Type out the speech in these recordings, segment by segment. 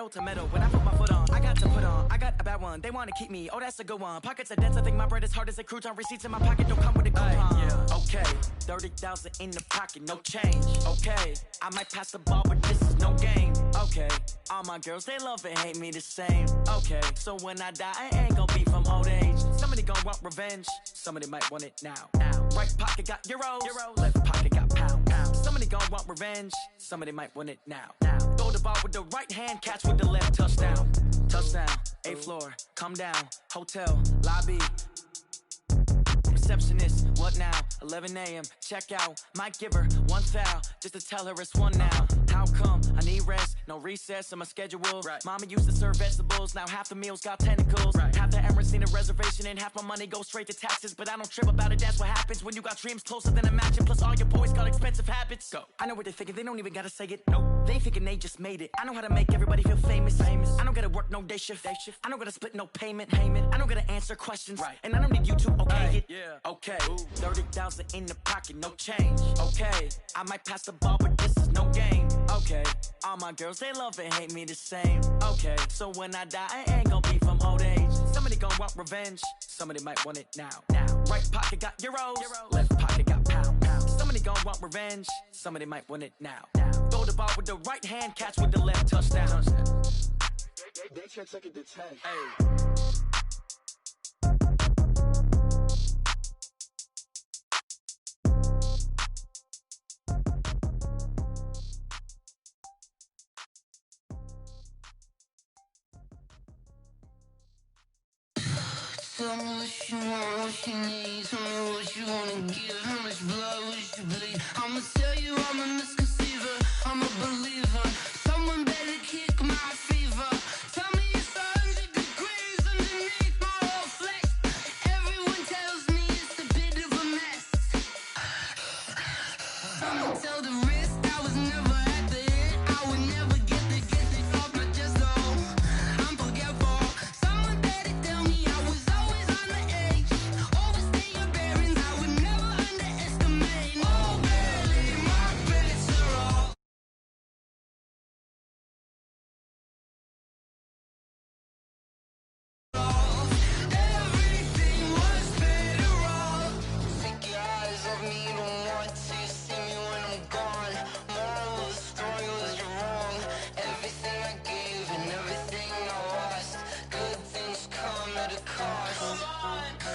metal to metal. When I put my foot on, I got to put on. I got a bad one, they wanna keep me. Oh, that's a good one. Pockets are dense, I think my bread is hard as a crouton. Receipts in my pocket don't come with a coupon. Yeah. Okay, 30,000 in the pocket, no change. Okay, I might pass the ball, but this is no game. Okay, all my girls, they love and hate me the same. Okay, so when I die, I ain't gonna be from old age. Somebody gon' want revenge, somebody might want it now. Right pocket got euros, left pocket got pounds. Somebody gon' want revenge, somebody might want it now. Throw the ball with the right hand, catch with the left, touchdown. Touchdown, 8th floor, come down, hotel, lobby. Receptionist, what now? 11 a.m. check out. Might give her one foul just to tell her it's one now. How come? I need rest, no recess in my schedule. Right. Mama used to serve vegetables, now half the meals got tentacles. Right. Half the Emirates need a reservation and half my money goes straight to taxes. But I don't trip about it, that's what happens when you got dreams closer than a mansion. Plus all your boys got expensive habits. Go. I know what they're thinking, they don't even gotta say it. Nope. They thinking they just made it. I know how to make everybody feel famous. I don't gotta work no day shift. I don't gotta split no payment. I don't gotta answer questions. Right. And I don't need you to okay it. Yeah. Okay, 30,000 in the pocket, no change. Okay, I might pass the ball, but this is no game. Okay, all my girls, they love and hate me the same. Okay, so when I die, I ain't gonna be from old age. Somebody gon' want revenge, somebody might want it now. Right pocket got euros, left pocket got pounds. Somebody gon' want revenge, somebody might want it now. Throw the ball with the right hand, catch with the left, touchdown. They can't take it to 10. Hey. Tell me what you want, what you need. Tell me what you wanna give. How much blood would you bleed? I'ma tell you I'm a misconceiver. I'm a believer. Someone better kick my fever. Tell me it's 100 degrees underneath my whole flesh. Everyone tells me it's a bit of a mess. Someone tell the risk I was never at the end. I would never get this off my chest though. I'm forgetful. Someone better tell me I was always on the edge. Overstay your bearings, I would never underestimate. Oh barely, my bets are all. Everything was better off. Take your eyes off me, don't want to see me when I'm gone. Moral of the story was you're wrong. Everything I gave and everything I lost. Good things come at a cost.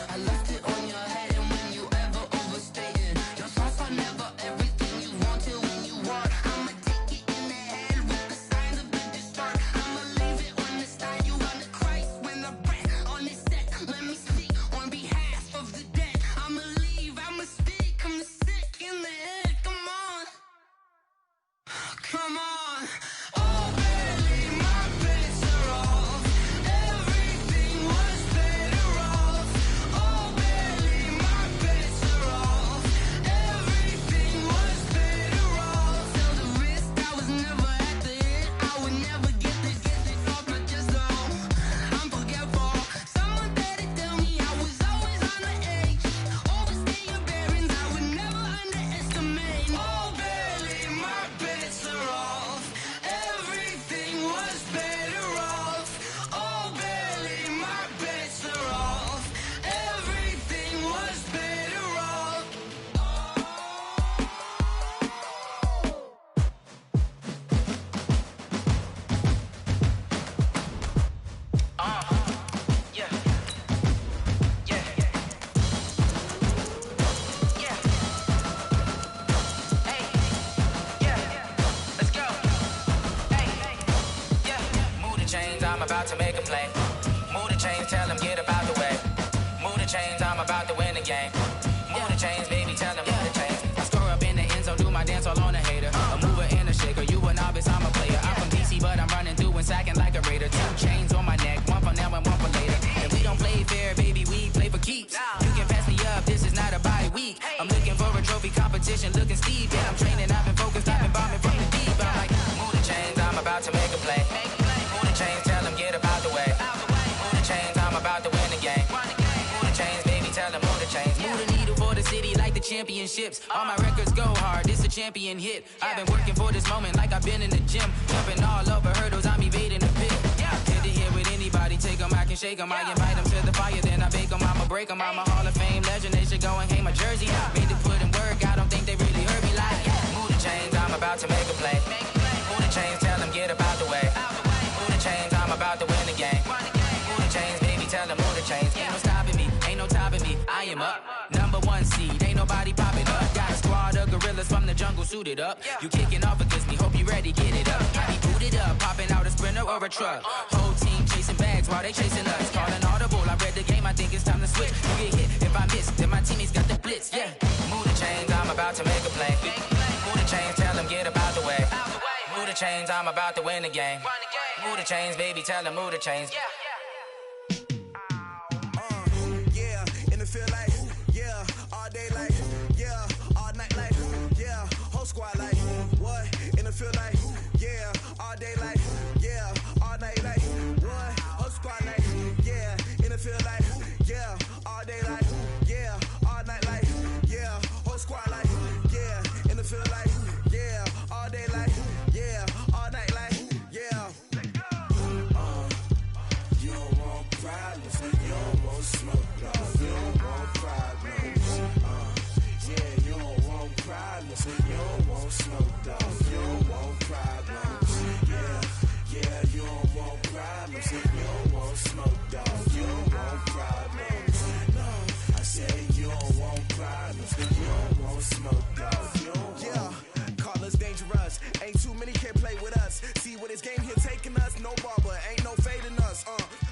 I left it on your head, and when you ever overstay it, your thoughts are never everything you wanted when you want. I'ma take it in the head with the signs of the distort. I'ma leave it on the side. You run the Christ when the breath on this set. Let me speak on behalf of the dead. I'ma leave, I'ma speak. I'm the sick in the head. Come on, come on. Oh, barely, my bets are off. Everything was better off. Oh, barely, my bets are off. Everything was better off. Tell the risk I was never at the end. I would never get this off my chest though. I'm forgetful. Someone better tell me I was always on the edge. Overstay your bearings, I would never underestimate. Oh, barely, my bets are off. Everything was better off. Oh, barely, my bets are off. Everything was better off. Yeah. Yeah. Yeah. Hey. Yeah. Let's go. Hey. Yeah. Move the chains, I'm about to make a play. Move the chains, tell them get about the way. Move the chains, I'm about to win the game. Move the chains, baby, tell them move the chains. I score up in the end zone, do my dance all on a hater. A mover and a shaker, you a novice, I'm a player. I'm from DC, but I'm running through and sacking like a raider. 2 chains on my neck, one for now and one for later. And we don't play fair, baby, we play for keeps. You can pass me up, this is not a bye week. I'm looking for a trophy competition, looking steep. Yeah, I'm training, I've been focused, I've been bombing from the deep. I'm like, move the chains, I'm about to make a play. Move the chains, tell them get about the way. Move the chains, I'm about to win the game. Move the chains, baby, tell them move the chains. Move the needle for the city like the championships. All my records go hard, this a champion hit. I've been working for this moment like I've been in the gym. Jumping all over hurdles, I'm evading the pit. shake 'em. I invite 'em to the fire, then I bake 'em. I'ma break 'em. I'm a Hall of Fame legend. They should go and hang my jersey. Made to put in work. I don't think they really heard me like. Move the chains, I'm about to make a play. Move the chains, tell them get up out the way. Move the chains, I'm about to win the game. Move the chains, baby, tell them move the chains. Ain't no stopping me, ain't no topping me. I am up, #1 seed. Ain't nobody popping up. Got a squad of gorillas from the jungle suited up. You kicking off against me, hope you ready, get it up. I be booted up, popping out a sprinter or a truck. Whole team chasing bags while they chasing us. Calling audible, I read the game, I think it's time to switch. You get hit if I miss, then my teammates got the blitz, yeah. Move the chains, I'm about to make a play. Move the chains, tell them get up out the way. Move the chains, I'm about to win the game. Move the chains, baby, tell them move the chains. Yeah, in the field like, yeah, all day like, yeah, all night like, yeah, whole squad like, what? In the field like, yeah, all day like, yeah, all night like, what? Whole squad like, yeah, in the field like, yeah, all day like, yeah, all night like, yeah, whole squad like, yeah, in the field like, yeah, all day like, yeah, all night like, yeah. You don't want problems, you don't want smoke, dog. You don't want problems. Yeah, you don't want problems, you don't want smoke, dog. You don't want problems. Yeah, you don't want problems, you don't want smoke, dog. You don't want problems. No, I said you don't want problems, you don't want smoke, dog. You don't want. Call us dangerous. Ain't too many can play with us. See what this game here taking us. No barber, ain't no fading us.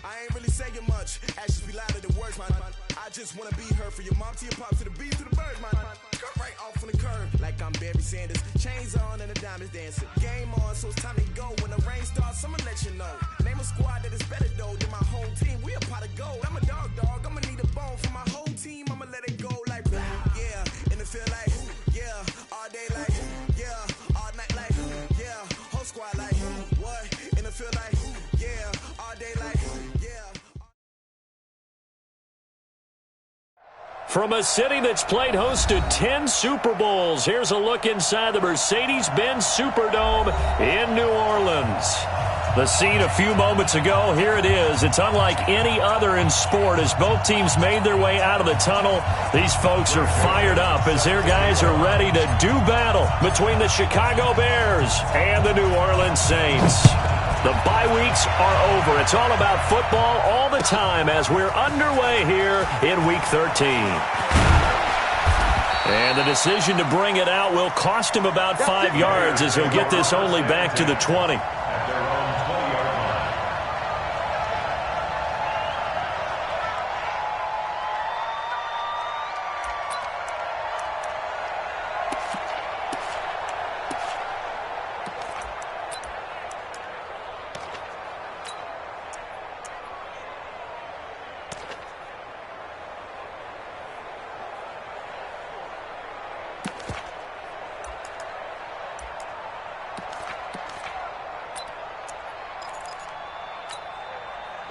I ain't really saying much. Actions be louder than words, man. I just wanna be heard for your mom to your pop to the beat to the birds, man. Cut right off on the curb like I'm Barry Sanders. Chains on and the diamonds dancing. Game on, so it's time to go. When the rain starts, I'ma let you know. Name a squad that is better though than my home team. We a pot of gold. I'm a dog. I'ma need a bone for my whole team. I'ma let it go like blah. Yeah, in the field like, yeah, all day like, yeah, all night like, yeah, whole squad like, what? In the field like, yeah, all day like, yeah. From a city that's played host to 10 Super Bowls, here's a look inside the Mercedes-Benz Superdome in New Orleans. The scene a few moments ago, here it is. It's unlike any other in sport as both teams made their way out of the tunnel. These folks are fired up as their guys are ready to do battle between the Chicago Bears and the New Orleans Saints. The bye weeks are over. It's all about football all the time as we're underway here in Week 13. And the decision to bring it out will cost him about 5 yards as he'll get this only back to the 20.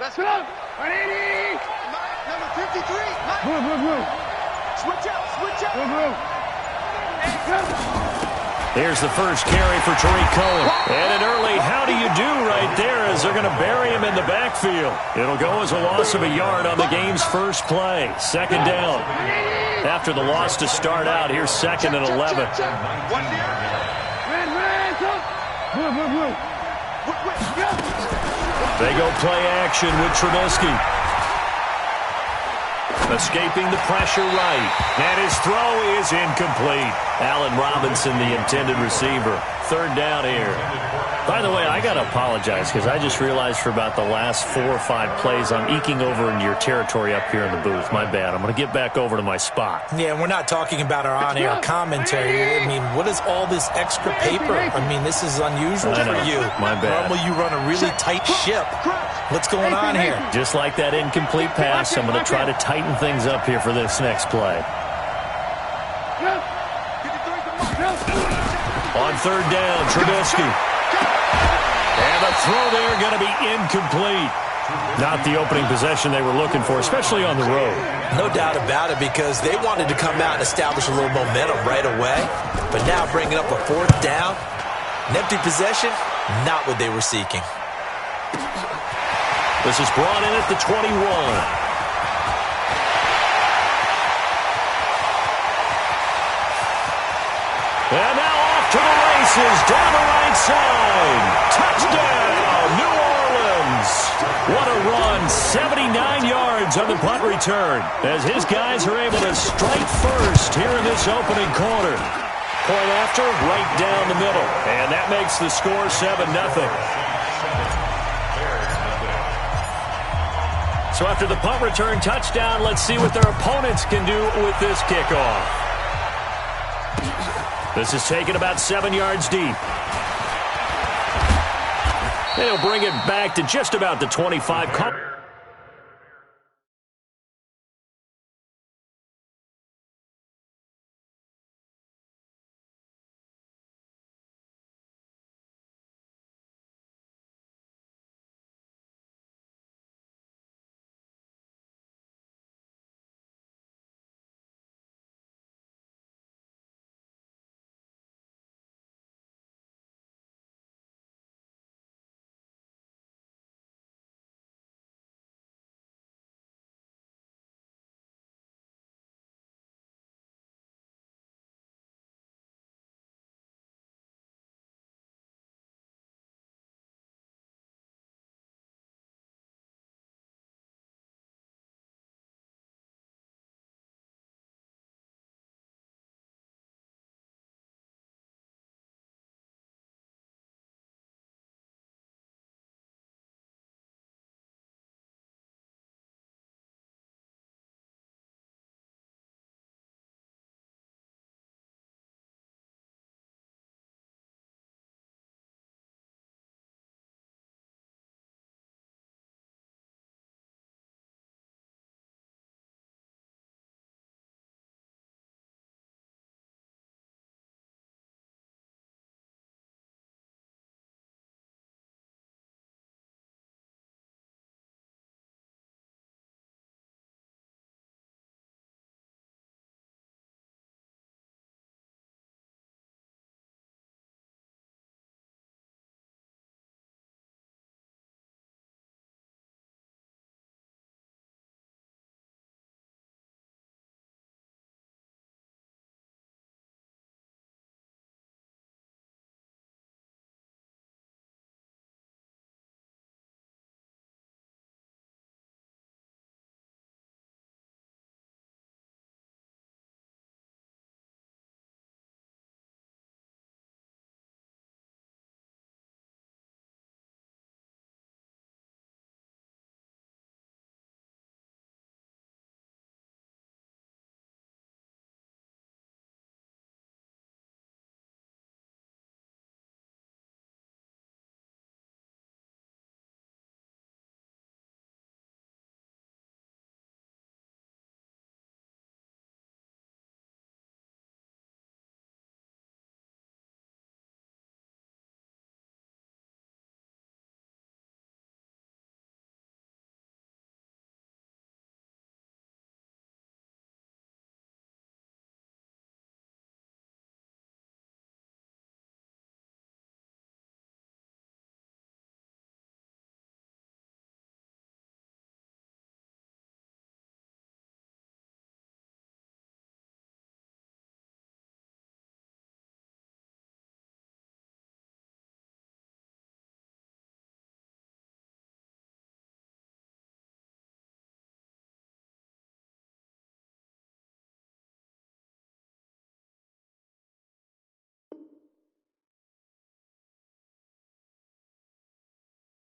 Let's go! 180! Number 53! Move! Switch up! Move! Here's the first carry for Tariq Cohen. And an early how do you do right there as they're going to bury him in the backfield. It'll go as a loss of a yard on the game's first play. Second down. After the loss to start out, here's 2nd and 11. Move! They go play action with Trubisky. Escaping the pressure right. And his throw is incomplete. Allen Robinson, the intended receiver. 3rd down here. By the way, I got to apologize because I just realized for about the last 4 or 5 plays I'm eking over into your territory up here in the booth. My bad. I'm going to get back over to my spot. Yeah, we're not talking about our on-air commentary. I mean, what is all this extra paper? I mean, this is unusual for you. My bad. Normally you run a really tight ship. What's going on here? Just like that incomplete pass, I'm going to try to tighten things up here for this next play. On 3rd down, Trubisky. And the throw there going to be incomplete. Not the opening possession they were looking for, especially on the road. No doubt about it, because they wanted to come out and establish a little momentum right away. But now bringing up a 4th down, an empty possession, not what they were seeking. This is brought in at the 21. And now off to the races, down the right side. Touchdown, New Orleans. What a run, 79 yards on the punt return, as his guys are able to strike first here in this opening quarter. Point after, right down the middle, and that makes the score 7-0. So after the punt return touchdown, let's see what their opponents can do with this kickoff. This is taken about 7 yards deep. And he'll bring it back to just about the 25.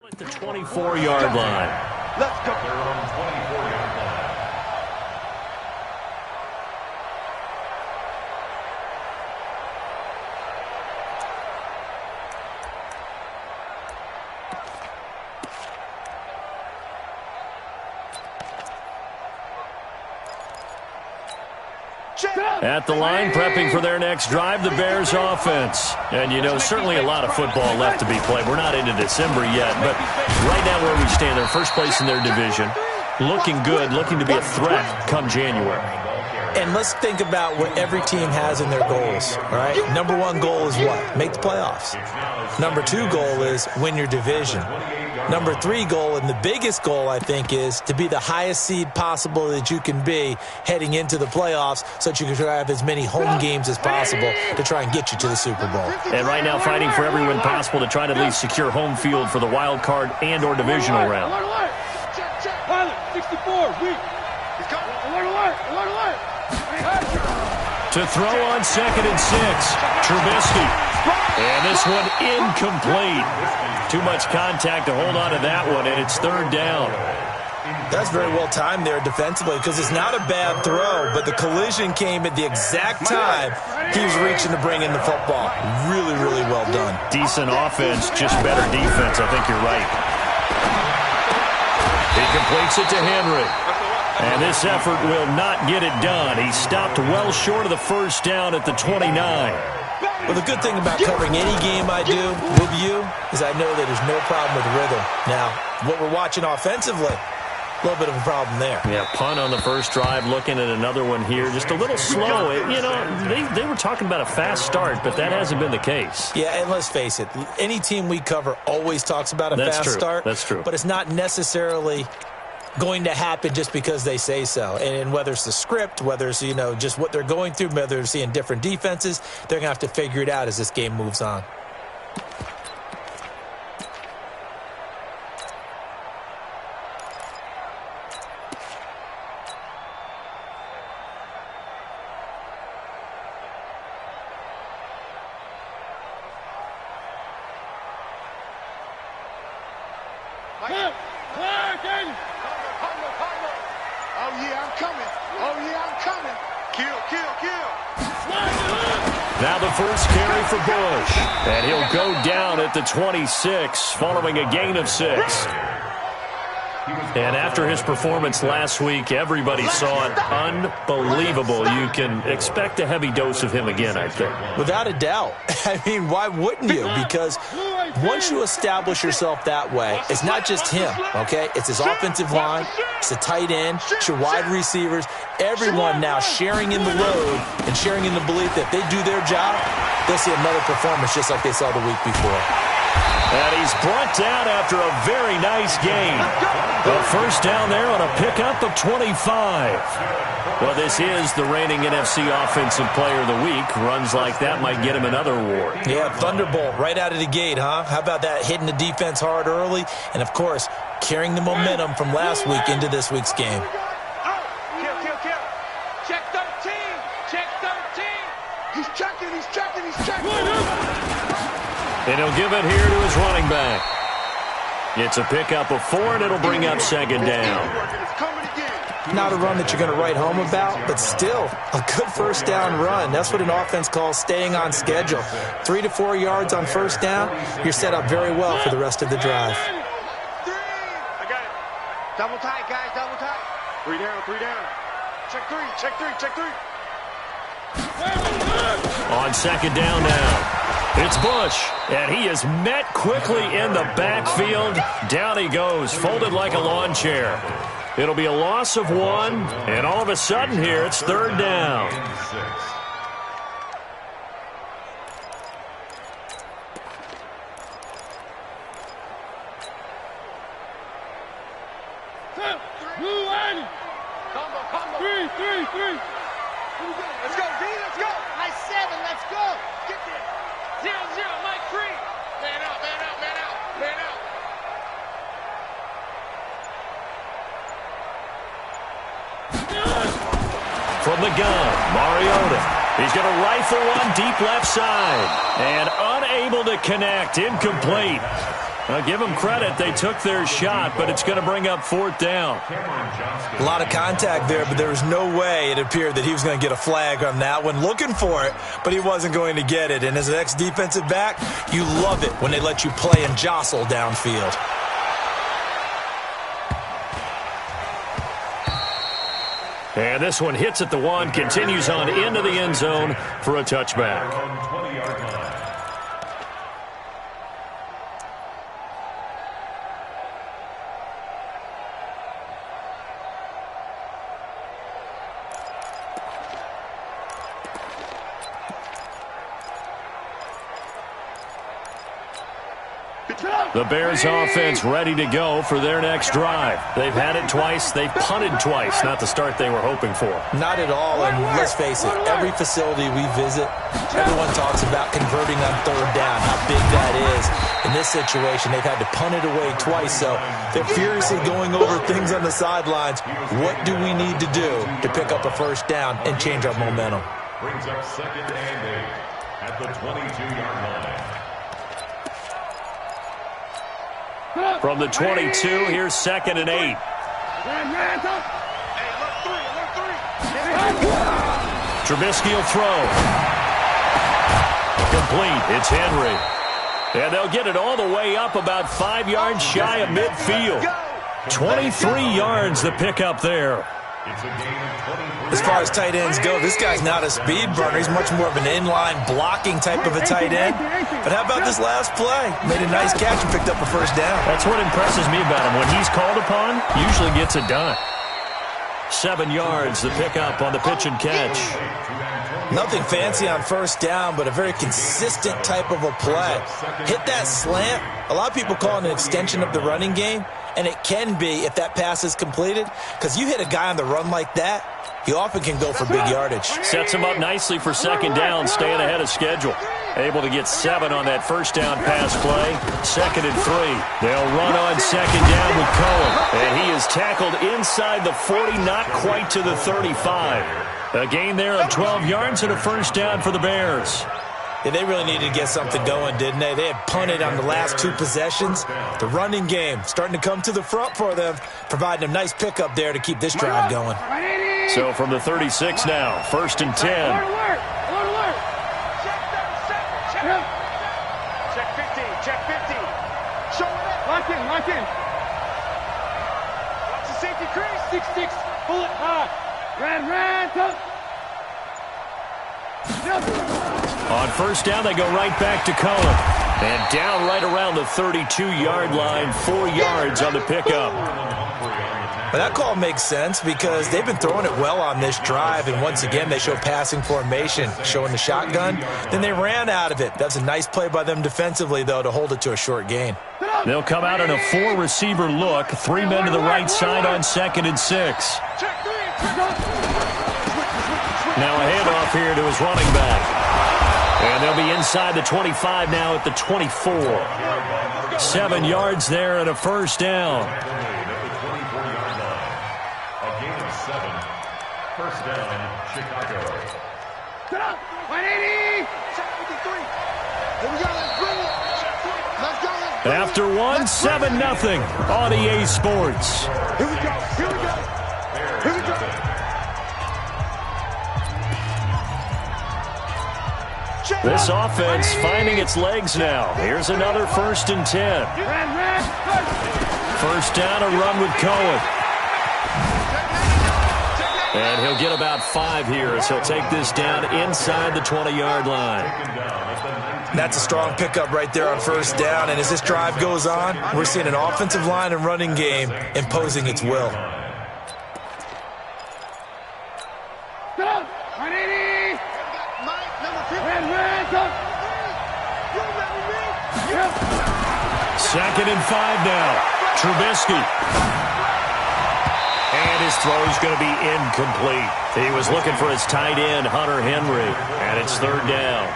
At the 24-yard line. Let's go. They're on the 24-yard line. At the line, prepping for their next drive, the Bears offense. And, you know, certainly a lot of football left to be played. We're not into December yet, but right now where we stand, they're first place in their division. Looking good, looking to be a threat come January. And let's think about what every team has in their goals, all right? Number one goal is what? Make the playoffs. Number two goal is win your division. Number three goal, and the biggest goal, I think, is to be the highest seed possible that you can be heading into the playoffs so that you can have as many home games as possible to try and get you to the Super Bowl. And right now fighting for every win possible to try to at least secure home field for the wild card and or divisional round. Check, check. Pilot, 64, weak. He's coming. Alert. To throw on 2nd and 6, Trubisky. And this one incomplete. Too much contact to hold on to that one, and it's 3rd down. That's very well timed there defensively because it's not a bad throw, but the collision came at the exact time he was reaching to bring in the football. Really, really well done. Decent offense, just better defense. I think you're right. He completes it to Henry. And this effort will not get it done. He stopped well short of the 1st down at the 29. Well, the good thing about covering any game I do with you is I know that there's no problem with rhythm. Now, what we're watching offensively, a little bit of a problem there. Yeah, punt on the first drive, looking at another one here. Just a little slow. You know, they were talking about a fast start, but that hasn't been the case. Yeah, and let's face it, any team we cover always talks about a fast start. That's true. But it's not necessarily going to happen just because they say so. And whether it's the script, whether it's, just what they're going through, whether they're seeing different defenses, they're going to have to figure it out as this game moves on. Now the first carry for Bush. And he'll go down at the 26 following a gain of 6. And after his performance last week, everybody saw it. Unbelievable. You can expect a heavy dose of him again, I think. Without a doubt. I mean, why wouldn't you? Because once you establish yourself that way, it's not just him, okay? It's his offensive line, it's the tight end, it's your wide receivers, everyone now sharing in the load and sharing in the belief that if they do their job, they'll see another performance just like they saw the week before. And he's brought down after a very nice game. A first down there on a pickup of 25. Well, this is the reigning NFC Offensive Player of the Week. Runs like that might get him another award. Yeah, Thunderbolt right out of the gate, huh? How about that, hitting the defense hard early? And, of course, carrying the momentum from last week into this week's game. Kill. Check 13. Check 13. He's checking. And he'll give it here to his running back. It's a pickup of 4, and it'll bring up 2nd down. Not a run that you're going to write home about, but still a good first down run. That's what an offense calls staying on schedule. 3 to 4 yards on first down, you're set up very well for the rest of the drive. I got it. Double tight, guys, double tight. 3 down. Check 3. On 2nd down now. It's Bush, and he is met quickly in the backfield. Down he goes, folded like a lawn chair. It'll be a loss of 1, and all of a sudden here, it's 3rd down. Combo. 3. Let's go, D, let's go. Nice 7, let's go. Get there. 0, Mike 3. Man out. From the gun, Mariota. He's going to rifle one deep left side. And unable to connect, incomplete. I'll give them credit. They took their shot, but it's going to bring up 4th down. A lot of contact there, but there was no way it appeared that he was going to get a flag on that one. Looking for it, but he wasn't going to get it. And as an ex-defensive back, you love it when they let you play and jostle downfield. And this one hits at the 1, continues on into the end zone for a touchback. The Bears offense ready to go for their next drive. They've had it twice. They've punted twice. Not the start they were hoping for. Not at all, and let's face it, every facility we visit, everyone talks about converting on third down, how big that is. In this situation, they've had to punt it away twice, so they're furiously going over things on the sidelines. What do we need to do to pick up a first down and change our momentum? Brings up 2nd and 8 at the 22-yard line. From the 22, here's 2nd and 8. Trubisky will throw. Complete. It's Henry. And they'll get it all the way up about 5 yards shy of midfield. 23 yards the pickup there. It's a gain of 23. As far as tight ends go, this guy's not a speed burner. He's much more of an inline blocking type of a tight end. But how about this last play? Made a nice catch and picked up a first down. That's what impresses me about him. When he's called upon, usually gets it done. 7 yards the pickup on the pitch and catch. Nothing fancy on first down, but a very consistent type of a play. Hit that slant. A lot of people call it an extension of the running game, and it can be if that pass is completed, because you hit a guy on the run like that, he often can go for big yardage. Sets him up nicely for second down, staying ahead of schedule. Able to get 7 on that first down pass play. 2nd and 3. They'll run on second down with Cohen. And he is tackled inside the 40, not quite to the 35. A gain there of 12 yards and a first down for the Bears. Yeah, they really needed to get something going, didn't they? They had punted on the last 2 possessions. The running game starting to come to the front for them, providing a nice pickup there to keep this drive going. So from the 36 now, 1st and 10. Check 15, check 15. Show it up. Lock in, lock in. Watch the safety crease. 6-6, pull it hard. Ran, tuck. On first down, they go right back to Cohen. And down right around the 32-yard line, 4 yards on the pickup. But that call makes sense because they've been throwing it well on this drive, and once again they show passing formation, showing the shotgun. Then they ran out of it. That's a nice play by them defensively, though, to hold it to a short gain. They'll come out in a 4-receiver look. 3 men to the right side on 2nd and 6. Now a handoff here to his running back. And they'll be inside the 25 now at the 24. 7 yards there and a first down. First down, Chicago. Get up! 180! Check 53. Here we go, let's bring it. Let's go, let's bring After it. one, Let's bring 7-0 on EA Sports. Here we go, here we go. Here we go. This offense finding its legs now. Here's another 1st and 10. First down, a run with Cohen. And he'll get about 5 here as he'll take this down inside the 20-yard line. That's a strong pickup right there on first down, and as this drive goes on, we're seeing an offensive line and running game imposing its will. Get up! 180! Mike, number 50. 2nd and 5 now. Trubisky. And his throw is going to be incomplete. He was looking for his tight end, Hunter Henry, and it's 3rd down.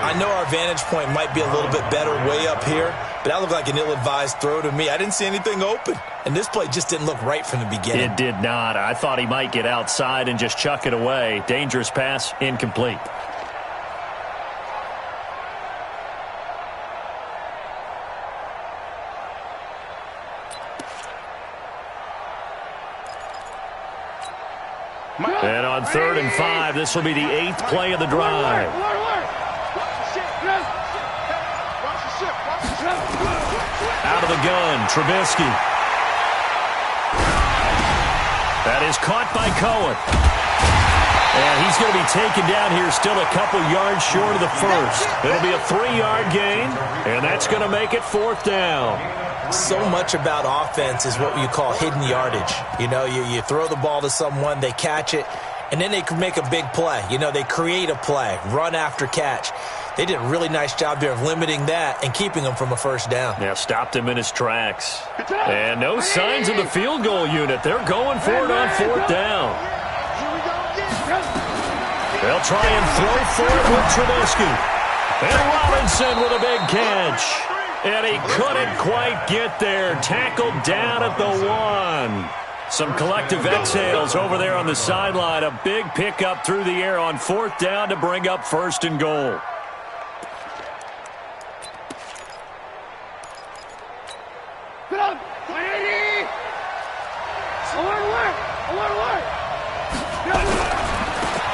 I know our vantage point might be a little bit better way up here, but that looked like an ill-advised throw to me. I didn't see anything open, and this play just didn't look right from the beginning. It did not. I thought he might get outside and just chuck it away. Dangerous pass, incomplete. And on 3rd and 5, this will be the 8th play of the drive. Out of the gun, Trubisky. That is caught by Cohen. And he's going to be taken down here still a couple yards short of the first. It'll be a 3-yard gain, and that's going to make it 4th down. So much about offense is what you call hidden yardage. You know, you throw the ball to someone, they catch it, and then they can make a big play. You know, they create a play, run after catch. They did a really nice job there of limiting that and keeping him from a first down. Yeah, stopped him in his tracks. And no signs of the field goal unit. They're going for it on fourth down. They'll try and throw for it with Trubisky. And Robinson with a big catch. And he couldn't quite get there. Tackled down at the 1. Some collective exhales over there on the sideline. A big pickup through the air on fourth down to bring up first and goal.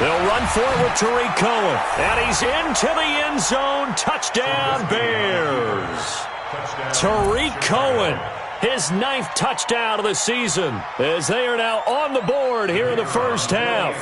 They'll run for it with Tariq Cohen. And he's into the end zone. Touchdown, Bears. Tariq Cohen, his 9th touchdown of the season, as they are now on the board here in the first half.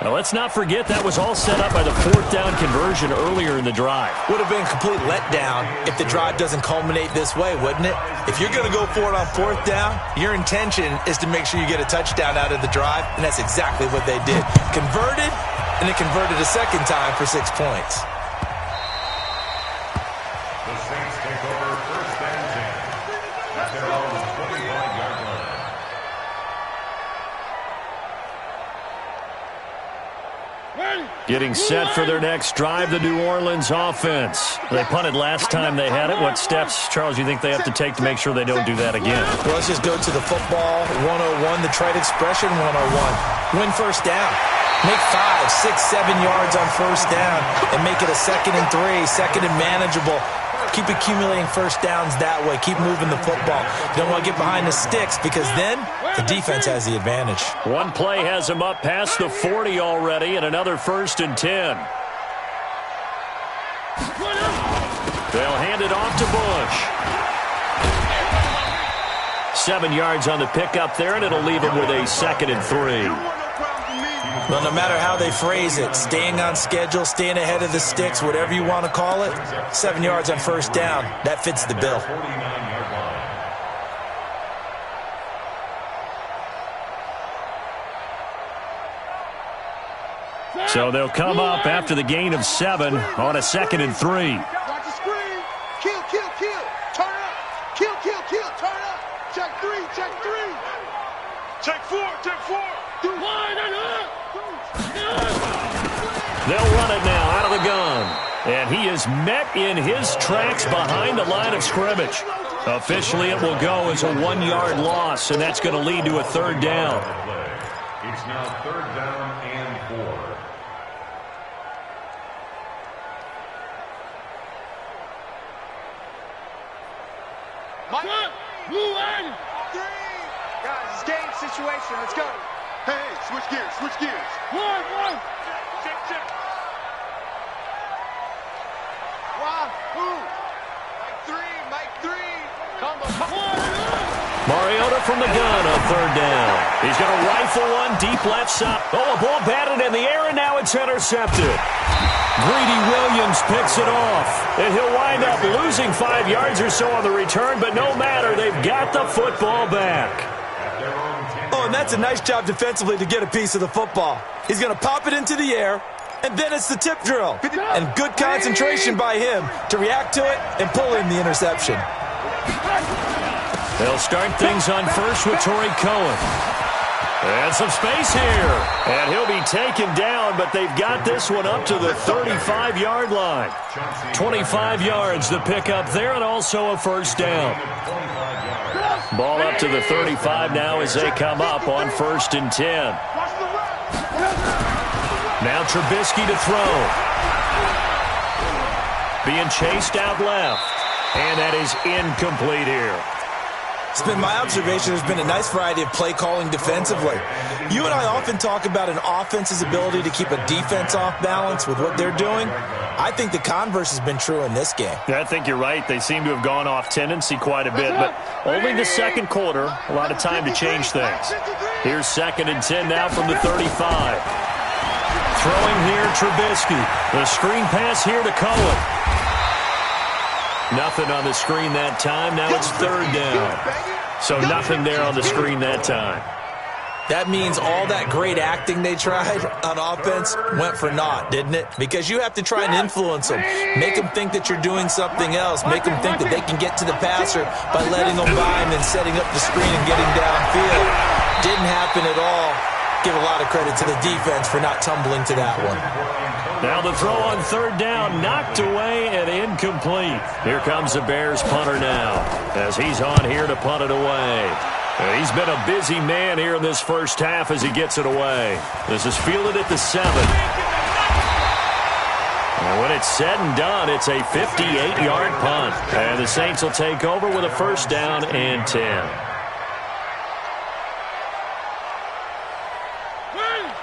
Now, let's not forget that was all set up by the fourth down conversion earlier in the drive. Would have been a complete letdown if the drive doesn't culminate this way, wouldn't it? If you're going to go for it on fourth down, your intention is to make sure you get a touchdown out of the drive, and that's exactly what they did. Converted, and it converted a second time for 6 points. The Saints take over first and 10 at their own 25-yard line. Getting set for their next drive, the New Orleans offense. They punted last time they had it. What steps, Charles, you think they have to take to make sure they don't do that again? Well, let's just go to the football 101, the trite expression 101. Win first down. Make 5, 6, 7 yards on first down and make it a 2nd and 3, 2nd and manageable. Keep accumulating first downs that way. Keep moving the football. You don't want to get behind the sticks because then the defense has the advantage. One play has them up past the 40 already and another 1st and 10. They'll hand it off to Bush. 7 yards on the pickup there, and it'll leave them with a 2nd and 3. Well, no matter how they phrase it, staying on schedule, staying ahead of the sticks, whatever you want to call it, 7 yards on first down, that fits the bill. So they'll come up after the gain of 7 on a 2nd and 3. Watch the screen. Kill, kill, kill. Turn up. Kill, kill, kill. Turn up. Check 3, check 3. Check 4, check 4. Do line and up. They'll run it now out of the gun. And he is met in his tracks behind the line of scrimmage. Officially, it will go as a 1-yard loss, and that's going to lead to a 3rd down. It's now 3rd down and 4. Mike, blue line. 3. Guys, it's game situation. Let's go. Hey, switch gears, switch gears. 1. Check, check. 1, 2. Mike 3. Come on. Mariota from the gun on 3rd down. He's going to rifle one deep left side. Oh, a ball batted in the air, and now it's intercepted. Greedy Williams picks it off, and he'll wind up losing 5 yards or so on the return, but no matter, they've got the football back. Oh, and that's a nice job defensively to get a piece of the football. He's going to pop it into the air, and then it's the tip drill. And good concentration by him to react to it and pull in the interception. They'll start things on first with Tariq Cohen. And some space here. And he'll be taken down, but they've got this one up to the 35-yard line. 25 yards the pickup there, and also a 1st down. Ball up to the 35 now as they come up on 1st and 10. Now Trubisky to throw. Being chased out left. And that is incomplete here. It's been my observation there's been a nice variety of play calling defensively. You and I often talk about an offense's ability to keep a defense off balance with what they're doing. I think the converse has been true in this game. Yeah, I think you're right. They seem to have gone off tendency quite a bit, but only the 2nd quarter, a lot of time to change things. Here's 2nd and 10 now from the 35. Throwing here, Trubisky. The screen pass here to Cohen. Nothing on the screen that time. Now it's 3rd down. So nothing there on the screen that time. That means all that great acting they tried on offense went for naught, didn't it? Because you have to try and influence them. Make them think that you're doing something else. Make them think that they can get to the passer by letting them by him and setting up the screen and getting downfield. Didn't happen at all. Give a lot of credit to the defense for not tumbling to that one. Now the throw on third down, knocked away and incomplete. Here comes the Bears punter now, as he's on here to punt it away. And he's been a busy man here in this first half as he gets it away. This is fielded at the 7. And when it's said and done, it's a 58-yard punt. And the Saints will take over with a first down and 10.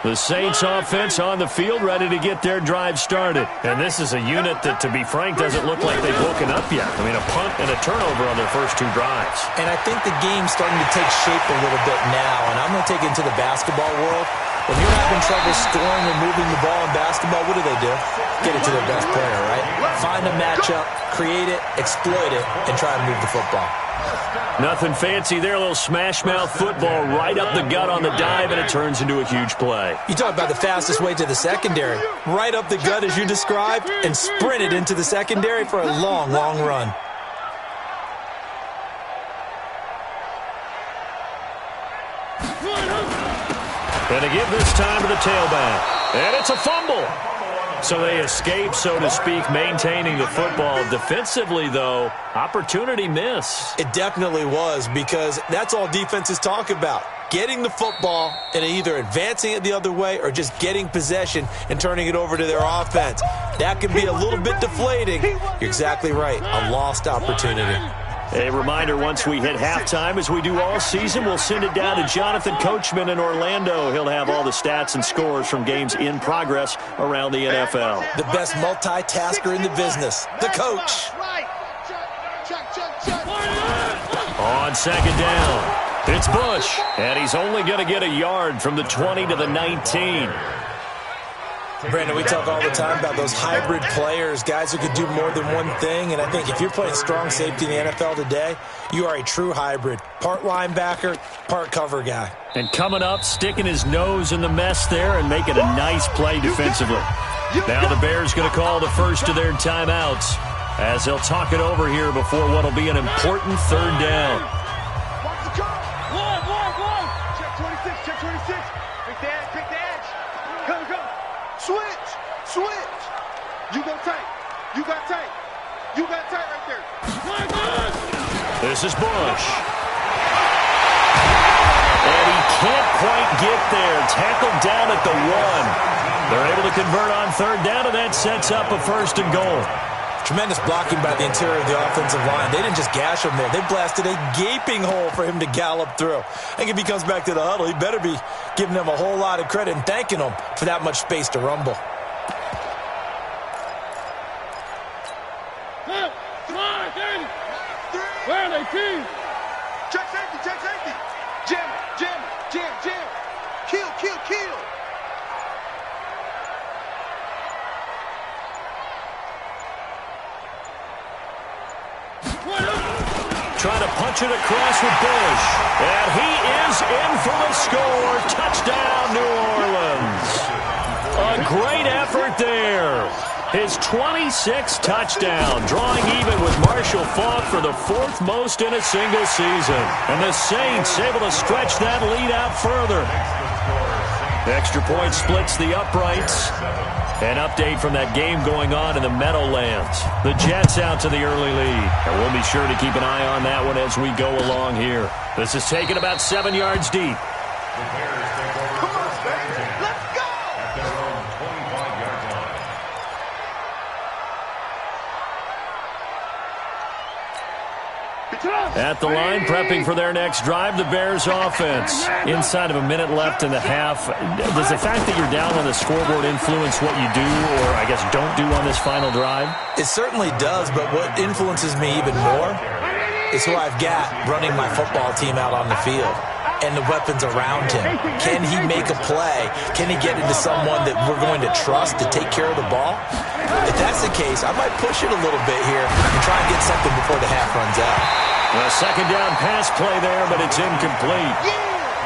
The Saints offense on the field, ready to get their drive started. And this is a unit that, to be frank, doesn't look like they've woken up yet. I mean, a punt and a turnover on their first 2 drives. And I think the game's starting to take shape a little bit now. And I'm going to take it into the basketball world. When you're having trouble scoring or moving the ball in basketball, what do? Get it to their best player, right? Find a matchup, create it, exploit it, and try and move the football. Nothing fancy there. A little smash-mouth football right up the gut on the dive, and it turns into a huge play. You talk about the fastest way to the secondary. Right up the gut, as you described, and sprint it into the secondary for a long, long run. And to give this time to the tailback. And it's a fumble. So they escape, so to speak, maintaining the football. Defensively, though, opportunity miss. It definitely was, because that's all defenses talk about. Getting the football and either advancing it the other way or just getting possession and turning it over to their offense. That can be a little bit deflating. You're exactly right. A lost opportunity. A reminder, once we hit halftime, as we do all season, we'll send it down to Jonathan Coachman in Orlando. He'll have all the stats and scores from games in progress around the NFL. The best multitasker in the business, the coach. On second down, it's Bush, and he's only going to get a yard from the 20 to the 19. Brandon, we talk all the time about those hybrid players, guys who could do more than one thing, and I think if you're playing strong safety in the NFL today, you are a true hybrid. Part linebacker, part cover guy. And coming up, sticking his nose in the mess there and making a nice play defensively. Now the Bears going to call the first of their timeouts as they'll talk it over here before what will be an important third down. Check 26. Pick the edge. Come. Switch. You got tight right there. This is Bush. And he can't quite get there. Tackled down at the 1. They're able to convert on third down, and that sets up a first and goal. Tremendous blocking by the interior of the offensive line. They didn't just gash him there. They blasted a gaping hole for him to gallop through. I think if he comes back to the huddle, he better be giving them a whole lot of credit and thanking them for that much space to rumble. Where are they, team? Check safety. Jam. Kill. Trying to punch it across with Bush. And he is in for the score. Touchdown, New Orleans. A great effort there. His 26th touchdown, drawing even with Marshall Faulk for the 4th most in a single season. And the Saints able to stretch that lead out further. The extra point splits the uprights. An update from that game going on in the Meadowlands. The Jets out to the early lead. And we'll be sure to keep an eye on that one as we go along here. This is taken about 7 yards deep. At the line, prepping for their next drive, the Bears offense. Inside of a minute left in the half, does the fact that you're down on the scoreboard influence what you do, or I guess don't do on this final drive? It certainly does, but what influences me even more is who I've got running my football team out on the field and the weapons around him. Can he make a play? Can he get into someone that we're going to trust to take care of the ball? If that's the case, I might push it a little bit here and try and get something before the half runs out. A second down pass play there, but it's incomplete.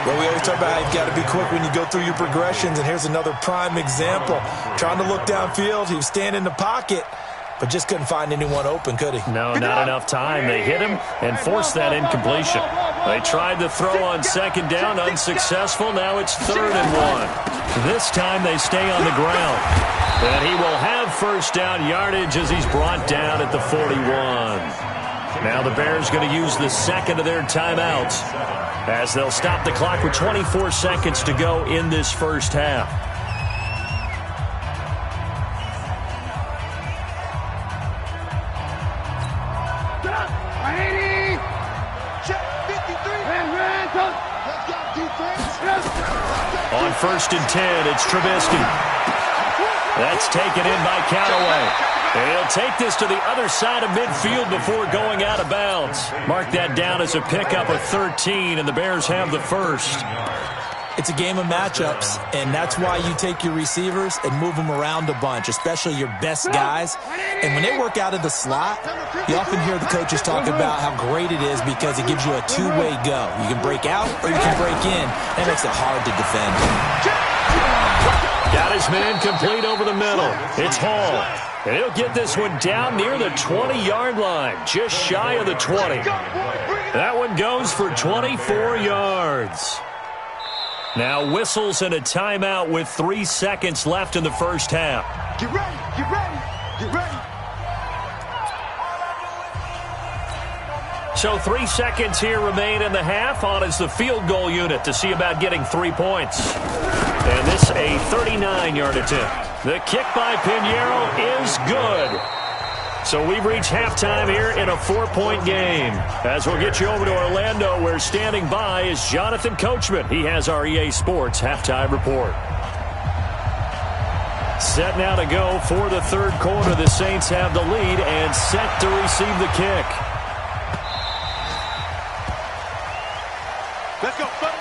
Well, we always talk about how you've got to be quick when you go through your progressions, and here's another prime example. Trying to look downfield, he was standing in the pocket, but just couldn't find anyone open, could he? No, not enough time. They hit him and forced that incompletion. They tried to throw on second down, unsuccessful. Now it's 3rd and 1. This time they stay on the ground. And he will have first down yardage as he's brought down at the 41. Now the Bears going to use the second of their timeouts as they'll stop the clock with 24 seconds to go in this first half. On 1st and 10, it's Trubisky. That's taken in by Callaway. And he'll take this to the other side of midfield before going out of bounds. Mark that down as a pickup of 13, and the Bears have the first. It's a game of matchups, and that's why you take your receivers and move them around a bunch, especially your best guys. And when they work out of the slot, you often hear the coaches talk about how great it is because it gives you a two-way go. You can break out or you can break in. That makes it hard to defend. Got his man complete over the middle. It's Hall. And he'll get this one down near the 20-yard line, just shy of the 20. That one goes for 24 yards. Now whistles and a timeout with 3 seconds left in the first half. Get ready, get ready, get ready. So 3 seconds here remain in the half. On is the field goal unit to see about getting 3 points. And this a 39-yard attempt. The kick by Pinheiro is good. So we've reached halftime here in a 4-point game. As we'll get you over to Orlando, where standing by is Jonathan Coachman. He has our EA Sports halftime report. Set now to go for the third quarter. The Saints have the lead and set to receive the kick. Let's go, buddy.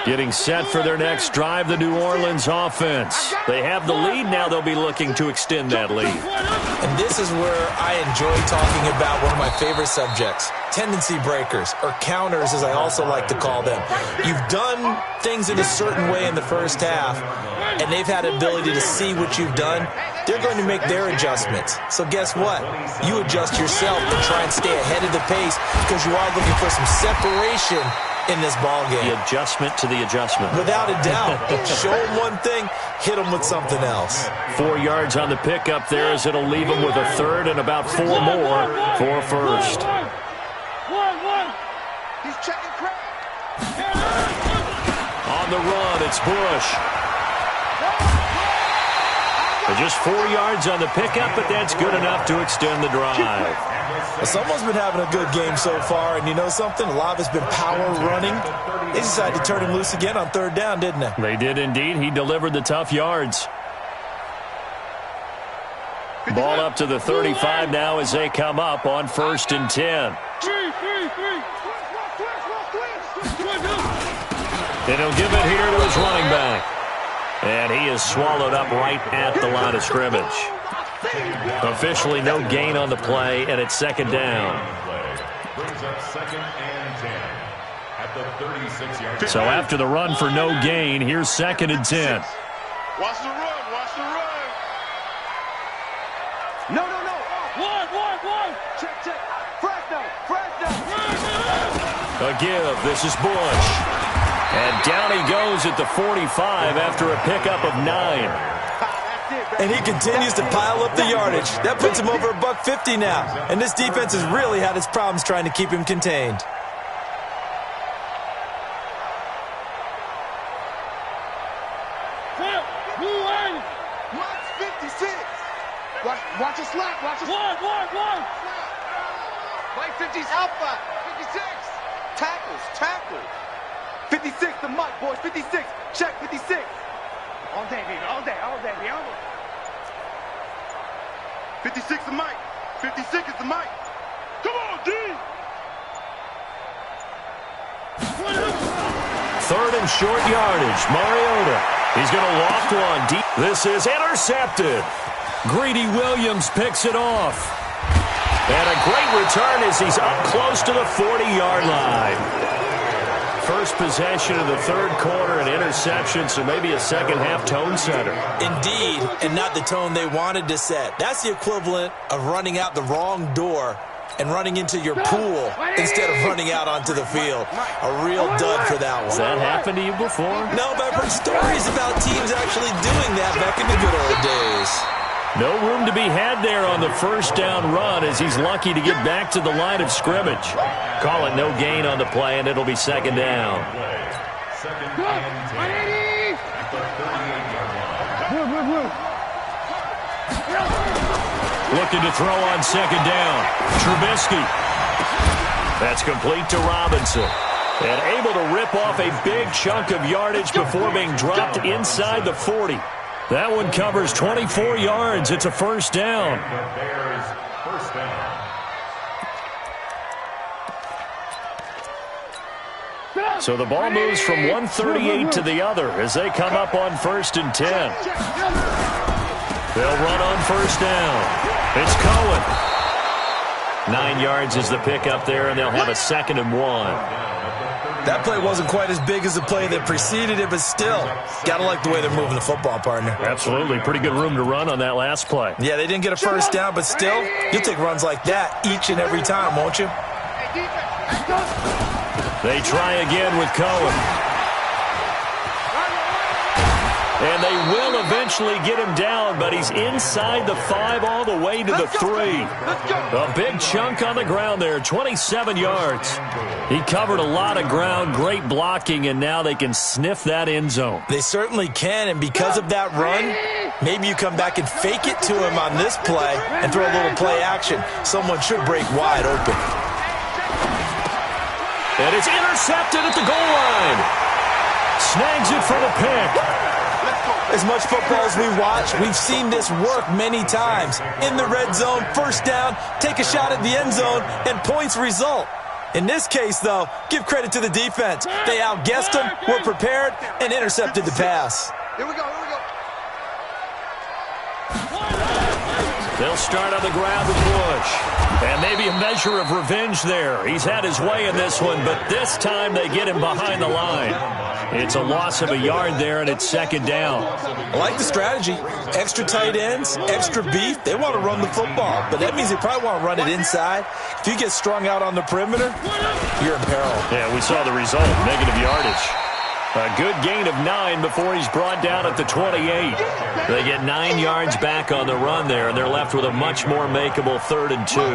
Getting set for their next drive, the New Orleans offense. They have the lead. Now they'll be looking to extend that lead. And this is where I enjoy talking about one of my favorite subjects, tendency breakers, or counters as I also like to call them. You've done things in a certain way in the first half, and they've had the ability to see what you've done. They're going to make their adjustments. So guess what? You adjust yourself and try and stay ahead of the pace because you are looking for some separation in this ball game. The adjustment to the adjustment. Without a doubt. Show them one thing, hit them with something else. 4 yards on the pickup there as it'll leave them with a third and about 4 more for first. He's checking crap. On the run, it's Bush. Just 4 yards on the pickup, but that's good enough to extend the drive. Well, someone's been having a good game so far, and you know something? A lot of it's been power running. They decided to turn him loose again on third down, didn't they? They did indeed. He delivered the tough yards. Ball up to the 35 now as they come up on 1st and 10. And he'll give it here to his running back. And he is swallowed up right at the line of scrimmage. Officially no gain on the play, and it's second down. So after the run for no gain, here's 2nd and 10. Watch the run, watch the run. No. One. Check. Fresno. A give. This is Bush. And down he goes at the 45 after a pickup of 9. And he continues to pile up the yardage. That puts him over $150 now. And this defense has really had its problems trying to keep him contained. Watch 56. Watch a slap. One. Play 50. Alpha. 56. Tackles. 56, the mic, boys. 56. Check 56. All day, baby. All day. 56 the mic. 56 is the mic. Come on, D. 3rd and short yardage. Mariota. He's going to loft one deep. This is intercepted. Greedy Williams picks it off. And a great return as he's up close to the 40-yard line. First possession of the third quarter, an interception, so maybe a second-half tone setter. Indeed, and not the tone they wanted to set. That's the equivalent of running out the wrong door and running into your pool instead of running out onto the field. A real dud for that one. Has that happened to you before? No, but I've heard stories about teams actually doing that back in the good old days. No room to be had there on the first down run as he's lucky to get back to the line of scrimmage. Call it no gain on the play, and it'll be second down. Second and 10. At the 38-yard line. Looking to throw on second down. Trubisky. That's complete to Robinson. And able to rip off a big chunk of yardage before being dropped inside the 40. That one covers 24 yards. It's a first down. The Bears first down. So the ball moves from 138 to the other as they come up on 1st and 10. They'll run on first down. It's Cohen. 9 yards is the pickup there, and they'll have a 2nd and 1. That play wasn't quite as big as the play that preceded it, but still, gotta like the way they're moving the football, partner. Absolutely. Pretty good room to run on that last play. Yeah, they didn't get a first down, but still, you'll take runs like that each and every time, won't you? They try again with Cohen. And they will eventually get him down, but he's inside the 5 all the way to the 3. A big chunk on the ground there, 27 yards. He covered a lot of ground, great blocking, and now they can sniff that end zone. They certainly can, and because of that run, maybe you come back and fake it to him on this play and throw a little play action. Someone should break wide open. And it's intercepted at the goal line. Snags it for the pick. As much football as we watch, we've seen this work many times. In the red zone, first down, take a shot at the end zone, and points result. In this case, though, give credit to the defense. They outguessed them, were prepared, and intercepted the pass. Here we go, here we go. They'll start on the ground with Bush. And maybe a measure of revenge there. He's had his way in this one, but this time they get him behind the line. It's a loss of a yard there, and it's second down. I like the strategy. Extra tight ends, extra beef. They want to run the football, but that means they probably want to run it inside. If you get strung out on the perimeter, you're in peril. Yeah, we saw the result, negative yardage. A good gain of 9 before he's brought down at the 28. They get 9 yards back on the run there, and they're left with a much more makeable 3rd and 2. Let's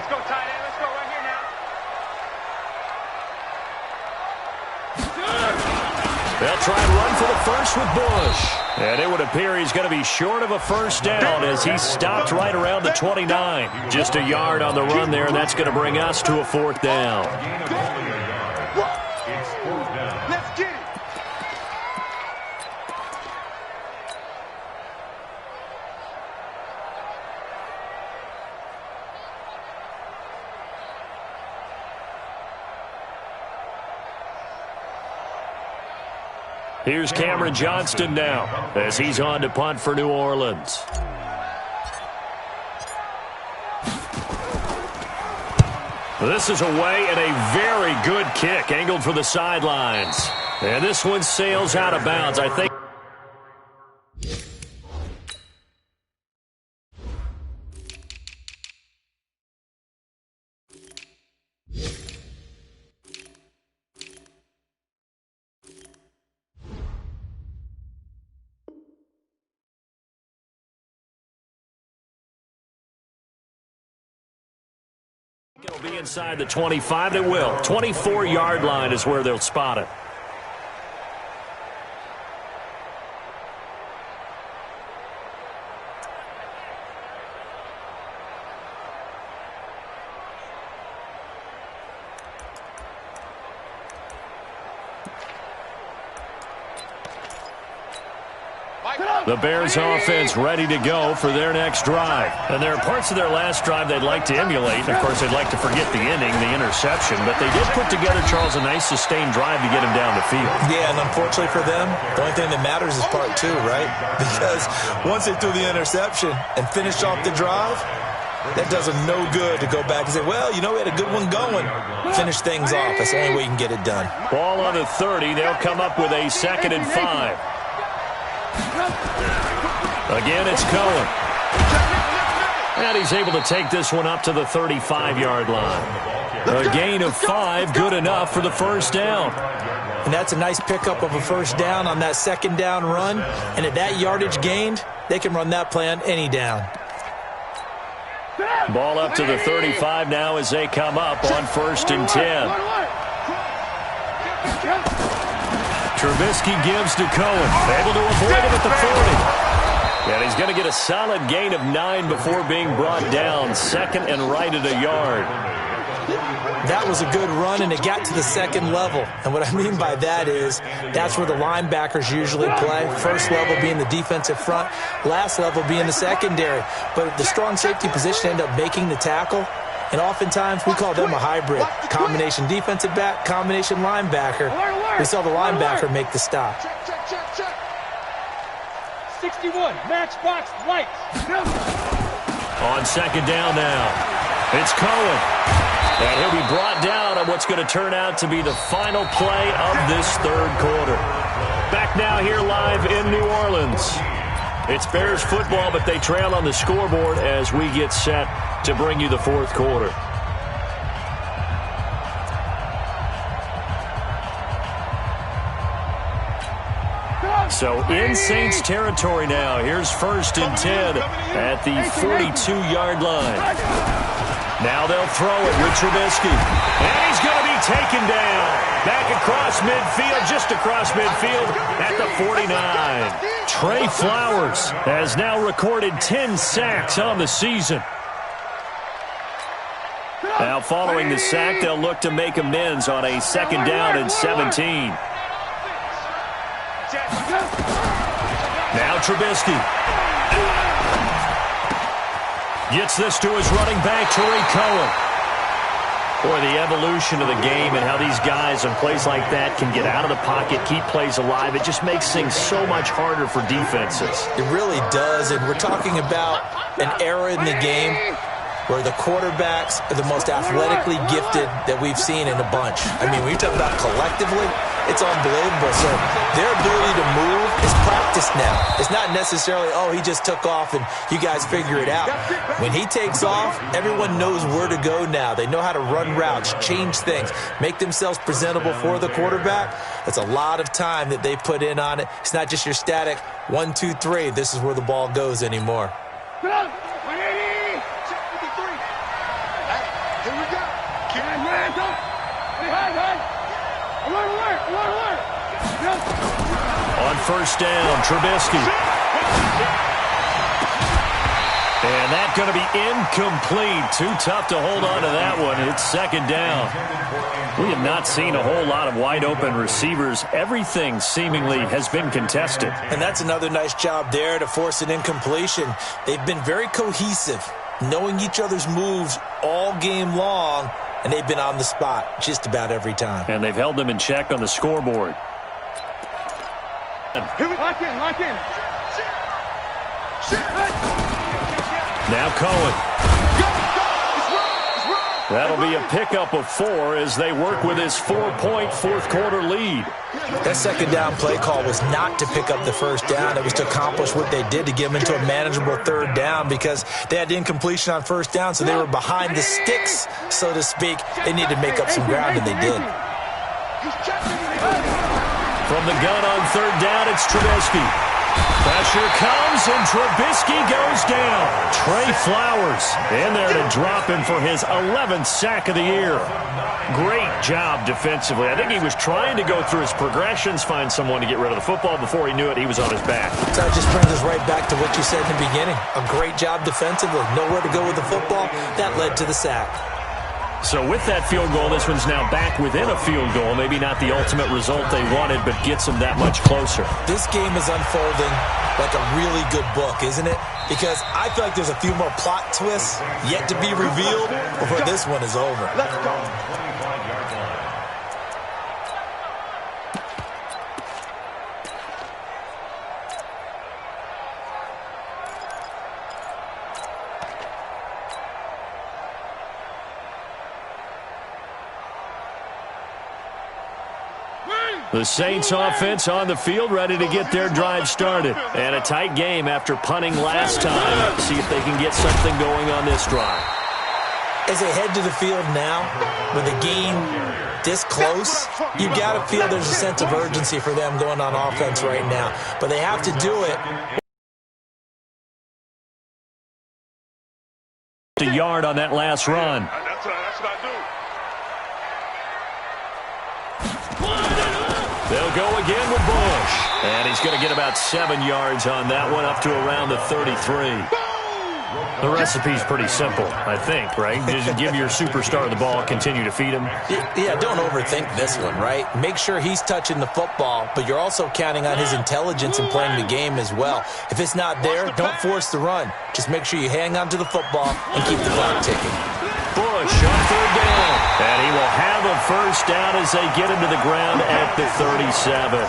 go, tight end. Let's go right here now. They'll try and run for the first with Bush. And it would appear he's going to be short of a first down as he stopped right around the 29. Just a yard on the run there, and that's going to bring us to a 4th down. Let's get it. Here's Cameron Johnston now as he's on to punt for New Orleans. This is away and a very good kick angled for the sidelines. And this one sails out of bounds, I think. It'll be inside the 25. They will. 24-yard line is where they'll spot it. The Bears offense ready to go for their next drive. And there are parts of their last drive they'd like to emulate. And, of course, they'd like to forget the inning, the interception. But they did put together, Charles, a nice sustained drive to get him down the field. Yeah, and unfortunately for them, the only thing that matters is part two, right? Because once they threw the interception and finished off the drive, that does them no good to go back and say, well, you know, we had a good one going. Finish things off. That's the only way you can get it done. Ball on the 30. They'll come up with a 2nd and 5. Again, it's Cohen. And he's able to take this one up to the 35-yard line. A gain of 5, good enough for the first down. And that's a nice pickup of a first down on that 2nd down run. And at that yardage gained, they can run that play on any down. Ball up to the 35 now as they come up on 1st and 10. Trubisky gives to Cohen. Able to avoid him at the 40. And he's going to get a solid gain of 9 before being brought down. 2nd and right at a yard. That was a good run, and it got to the 2nd level. And what I mean by that is that's where the linebackers usually play. First level being the defensive front, last level being the secondary. But the strong safety position ended up making the tackle. And oftentimes we call them a hybrid. Combination defensive back, combination linebacker. We saw the linebacker make the stop. 61, matchbox lights. On 2nd down now, it's Cohen. And he'll be brought down on what's going to turn out to be the final play of this 3rd quarter. Back now here live in New Orleans. It's Bears football, but they trail on the scoreboard as we get set to bring you the 4th quarter. So in Saints territory now. Here's 1st and 10 at the 42-yard line. Now they'll throw it with Trubisky. And he's going to be taken down. Back across midfield, just across midfield at the 49. Trey Flowers has now recorded 10 sacks on the season. Now following the sack, they'll look to make amends on a 2nd down and 17. Now Trubisky. Gets this to his running back, Tariq Cohen. Boy, the evolution of the game and how these guys in plays like that can get out of the pocket, keep plays alive, it just makes things so much harder for defenses. It really does, and we're talking about an era in the game where the quarterbacks are the most athletically gifted that we've seen in a bunch. I mean, when you talk about collectively, it's unbelievable. So their ability to move is practiced now. It's not necessarily, oh, he just took off and you guys figure it out. When he takes off, everyone knows where to go now. They know how to run routes, change things, make themselves presentable for the quarterback. That's a lot of time that they put in on it. It's not just your static 1, 2, 3. This is where the ball goes anymore. On 1st down, Trubisky. And that's going to be incomplete. Too tough to hold on to that one. It's 2nd down. We have not seen a whole lot of wide open receivers. Everything seemingly has been contested. And that's another nice job there to force an incompletion. They've been very cohesive, knowing each other's moves all game long, and they've been on the spot just about every time. And they've held them in check on the scoreboard. Lock in. Now Cohen. That'll be a pickup of 4 as they work with his 4-point 4th quarter lead. That 2nd down play call was not to pick up the 1st down. It was to accomplish what they did to get them into a manageable 3rd down because they had incompletion on 1st down, so they were behind the sticks, so to speak. They needed to make up some ground, and they did. From the gun on 3rd down, it's Trubisky. Pressure comes, and Trubisky goes down. Trey Flowers in there to drop him for his 11th sack of the year. Great job defensively. I think he was trying to go through his progressions, find someone to get rid of the football. Before he knew it, he was on his back. So it just brings us right back to what you said in the beginning. A great job defensively. Nowhere to go with the football. That led to the sack. So with that field goal, this one's now back within a field goal. Maybe not the ultimate result they wanted, but gets them that much closer. This game is unfolding like a really good book, isn't it? Because I feel like there's a few more plot twists yet to be revealed before this one is over. Let's go. The Saints offense on the field, ready to get their drive started. And a tight game after punting last time. See if they can get something going on this drive. As they head to the field now, with the game this close, you got to feel there's a sense of urgency for them going on offense right now. But they have to do it. A yard on that last run. That's what I do. They'll go again with Bush. And he's going to get about 7 yards on that one, up to around the 33. The recipe's pretty simple, I think, right? Just give your superstar the ball, continue to feed him. Yeah, don't overthink this one, right? Make sure he's touching the football, but you're also counting on his intelligence in playing the game as well. If it's not there, don't force the run. Just make sure you hang on to the football and keep the clock ticking. Bush on third down. And he will have a first down as they get him to the ground at the 37.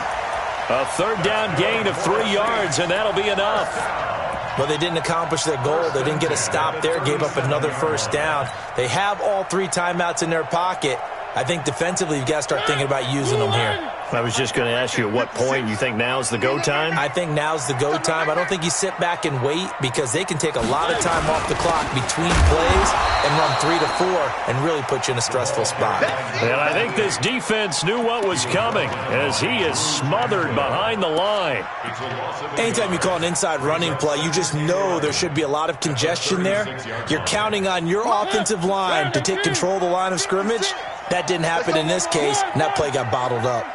A third down gain of 3 yards, and that'll be enough. But they didn't accomplish their goal. They didn't get a stop there, gave up another first down. They have all 3 timeouts in their pocket. I think defensively you've got to start thinking about using them here. I was just going to ask you at what point you think now's the go time? I think now's the go time. I don't think you sit back and wait because they can take a lot of time off the clock between plays and run 3 to 4 and really put you in a stressful spot. And I think this defense knew what was coming as he is smothered behind the line. Anytime you call an inside running play, you just know there should be a lot of congestion there. You're counting on your offensive line to take control of the line of scrimmage. That didn't happen in this case, and that play got bottled up.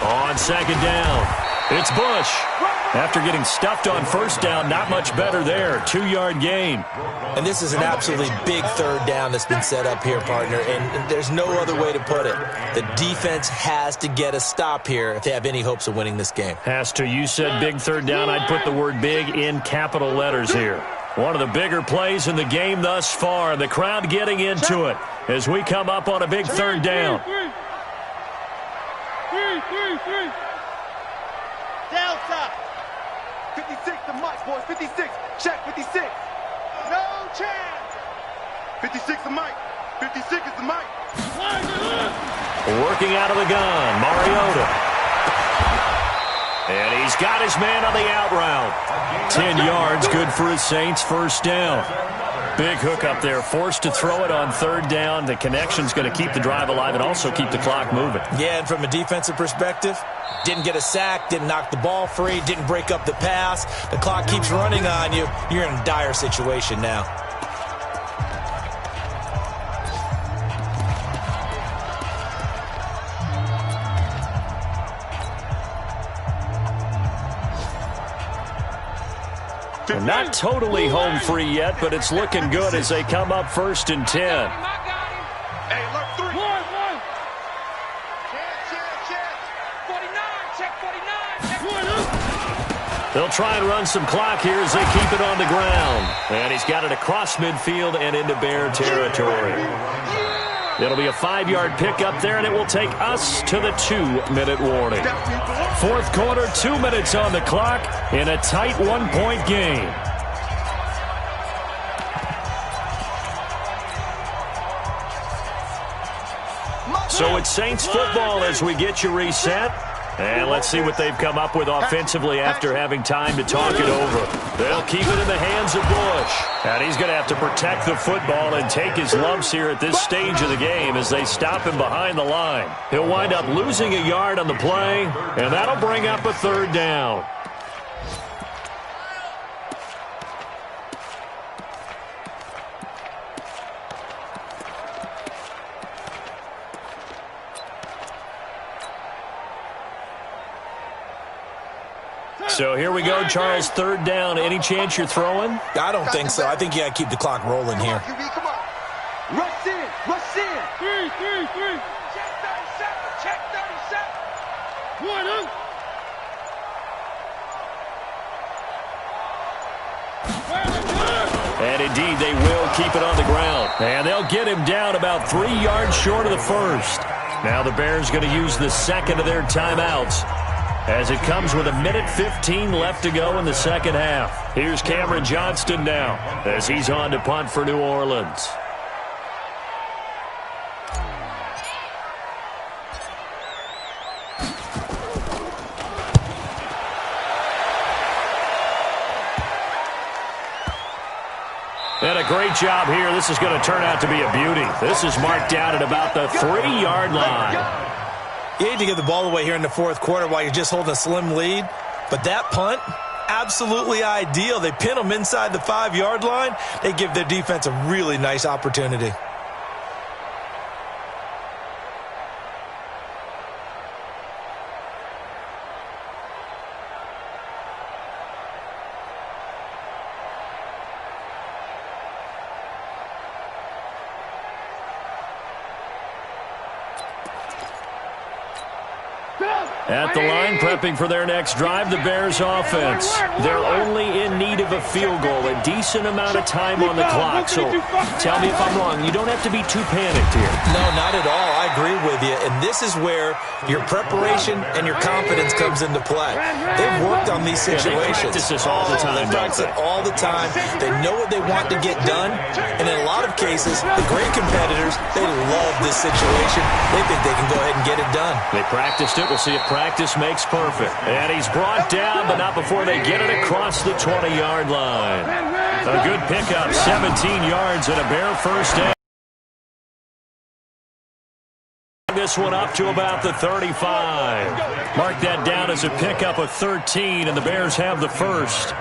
On second down, it's Bush. After getting stuffed on first down, not much better there. 2-yard gain. And this is an absolutely big third down that's been set up here, partner, and there's no other way to put it. The defense has to get a stop here if they have any hopes of winning this game. Has to. You said big third down. I'd put the word big in capital letters here. One of the bigger plays in the game thus far. The crowd getting into it as we come up on a big third down. Delta. 56 to Mike, boys. 56. Check 56. No chance. 56 to Mike. 56 is the Mike. Working out of the gun, Mariota. And he's got his man on the out route. 10 yards, good for his Saints, first down. Big hook up there, forced to throw it on third down. The connection's going to keep the drive alive and also keep the clock moving. Yeah, and from a defensive perspective, didn't get a sack, didn't knock the ball free, didn't break up the pass. The clock keeps running on you. You're in a dire situation now. Not totally home free yet, but it's looking good as they come up 1st and 10. Hey, left 3. 1. Chance. 49. Check 49. They'll try and run some clock here as they keep it on the ground. And he's got it across midfield and into Bear territory. It'll be a 5-yard pickup there, and it will take us to the 2-minute warning. 4th quarter, 2 minutes on the clock in a tight 1-point game. So it's Saints football as we get you reset. And let's see what they've come up with offensively after having time to talk it over. They'll keep it in the hands of Bush. And he's going to have to protect the football and take his lumps here at this stage of the game as they stop him behind the line. He'll wind up losing a yard on the play, and that'll bring up a third down. So here we go, Charles, third down. Any chance you're throwing? I don't think so. I think you got to keep the clock rolling here. Come on. Rush in. Rush in. 3. Check 37. Check 37. 1. And indeed, they will keep it on the ground. And they'll get him down about 3 yards short of the first. Now the Bears going to use the second of their timeouts as it comes with 1:15 left to go in the second half. Here's Cameron Johnston now as he's on to punt for New Orleans. And a great job here. This is going to turn out to be a beauty. This is marked down at about the 3-yard line. You hate to give the ball away here in the fourth quarter while you're just holding a slim lead. But that punt, absolutely ideal. They pin them inside the 5-yard line. They give their defense a really nice opportunity. At the line, prepping for their next drive, the Bears offense. They're only in need of a field goal, a decent amount of time on the clock. So tell me if I'm wrong. You don't have to be too panicked here. No, not at all. I agree with you. And this is where your preparation and your confidence comes into play. They've worked on these situations. They practice this all the time. They practice it all the time. They know what they want to get done. And in a lot of cases, the great competitors, they love this situation. They think they can go ahead and get it done. They practiced it. We'll see if practice makes perfect. And he's brought down, but not before they get it across the 20-yard line. A good pickup, 17 yards and a Bear first down. This one up to about the 35. Mark that down as a pickup of 13, and the Bears have the first.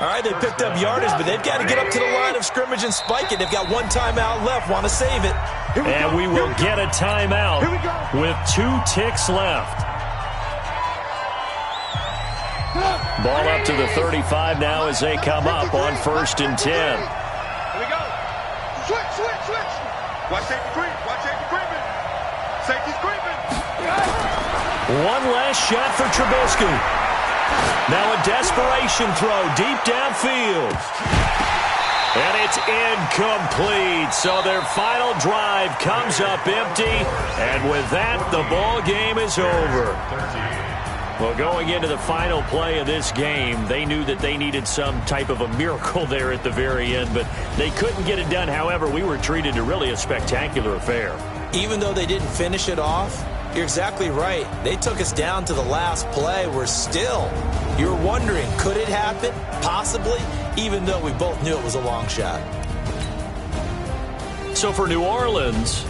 All right, they picked up yardage, but they've got to get up to the line of scrimmage and spike it. They've got one timeout left, want to save it. And we will get a timeout with 2 ticks left. Ball up to the 35 now as they come up on 1st and 10. Here we go. Switch. Watch safety creep. Safety's creeping. One last shot for Trubisky. Now a desperation throw deep downfield. And it's incomplete. So their final drive comes up empty. And with that, the ball game is over. Well, going into the final play of this game, they knew that they needed some type of a miracle there at the very end, but they couldn't get it done. However, we were treated to really a spectacular affair. Even though they didn't finish it off, you're exactly right. They took us down to the last play. We're still, you're wondering, could it happen? Possibly, even though we both knew it was a long shot. So for New Orleans,